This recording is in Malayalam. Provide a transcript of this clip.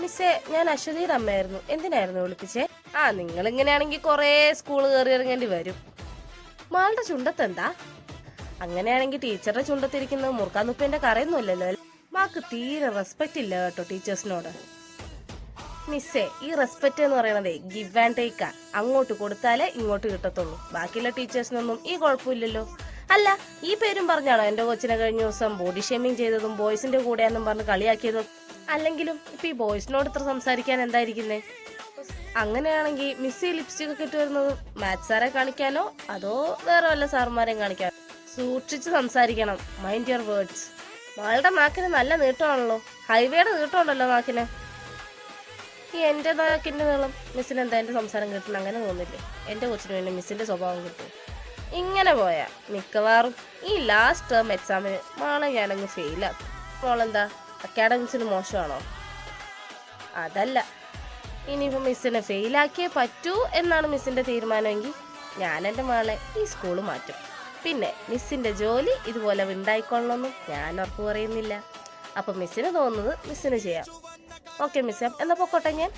മിസ്സേ, ഞാൻ അശ്വതിയുടെ അമ്മയായിരുന്നു. എന്തിനായിരുന്നു വിളിപ്പിച്ചേ? നിങ്ങളിങ്ങനെയാണെങ്കിൽ കുറേ സ്കൂൾ കയറി ഇറങ്ങേണ്ടി വരും. മാളുടെ ചുണ്ടത്തെന്താ? അങ്ങനെയാണെങ്കിൽ ടീച്ചറുടെ ചുണ്ടത്തിരിക്കുന്നത് മുറുക്കാന്നുപ്പേന്റെ കറയൊന്നുമില്ലല്ലോ. മാക്ക് തീരെ റെസ്പെക്റ്റ് ഇല്ല കേട്ടോ ടീച്ചേഴ്സിനോട്. മിസ്സേ, ഈ റെസ്പെക്റ്റ് എന്ന് പറയണതേ ഗിവ് ആൻഡ് ടേക്കാ. അങ്ങോട്ട് കൊടുത്താലേ ഇങ്ങോട്ട് കിട്ടത്തുള്ളൂ. ബാക്കിയുള്ള ടീച്ചേഴ്സിനൊന്നും ഈ കുഴപ്പമില്ലല്ലോ. അല്ല, ഈ പേരും പറഞ്ഞാണോ എന്റെ കൊച്ചിനെ കഴിഞ്ഞ ദിവസം ബോഡി ഷേമിങ് ചെയ്തതും ബോയ്സിന്റെ കൂടെയാണെന്നും പറഞ്ഞ് കളിയാക്കിയതും? അല്ലെങ്കിലും ഇപ്പൊ ഈ ബോയ്സിനോട് ഇത്ര സംസാരിക്കാൻ എന്തായിരിക്കുന്നേ? അങ്ങനെയാണെങ്കിൽ മിസ് ഈ ലിപ്സ്റ്റിക് ഒക്കെ ഇട്ട് വരുന്നത് മാത്സ് സാറെ കാണിക്കാനോ അതോ വേറെ വല്ല സാറുമാരെയും കാണിക്കാനോ? സൂക്ഷിച്ച് സംസാരിക്കണം. Mind your words. മാളുടെ നാക്കിന് നല്ല നീട്ടമാണല്ലോ. ഹൈവേയുടെ നീട്ടമുണ്ടല്ലോ നാക്കിന്. ഈ എന്റെ നാക്കിന്റെ നീളം മിസ്സിന് എന്താ എന്റെ സംസാരം കിട്ടണം? അങ്ങനെ തോന്നില്ലേ? എന്റെ കൊച്ചിന് വേണ്ടി മിസ്സിന്റെ സ്വഭാവം കിട്ടും. ഇങ്ങനെ പോയാ മിക്കവാറും ഈ ലാസ്റ്റ് ടേം എക്സാമിന് മാളെ ഞാനങ്ങ് ഫെയിലാക്കും. മോളെന്താ അക്കാഡമിക്സിന് മോശമാണോ? അതല്ല, ഇനിയിപ്പോൾ മിസ്സിനെ ഫെയിലാക്കിയേ പറ്റൂ എന്നാണ് മിസ്സിന്റെ തീരുമാനമെങ്കിൽ ഞാൻ എൻ്റെ മകളെ ഈ സ്കൂൾ മാറ്റും. പിന്നെ മിസ്സിന്റെ ജോലി ഇതുപോലെ ഉണ്ടായിക്കൊള്ളണമെന്നും ഞാൻ ഉറപ്പ് പറയുന്നില്ല. അപ്പം മിസ്സിന് തോന്നുന്നത് മിസ്സിന് ചെയ്യാം. ഓക്കെ മിസ്സേ, എന്നാൽ പൊക്കോട്ടെ ഞാൻ.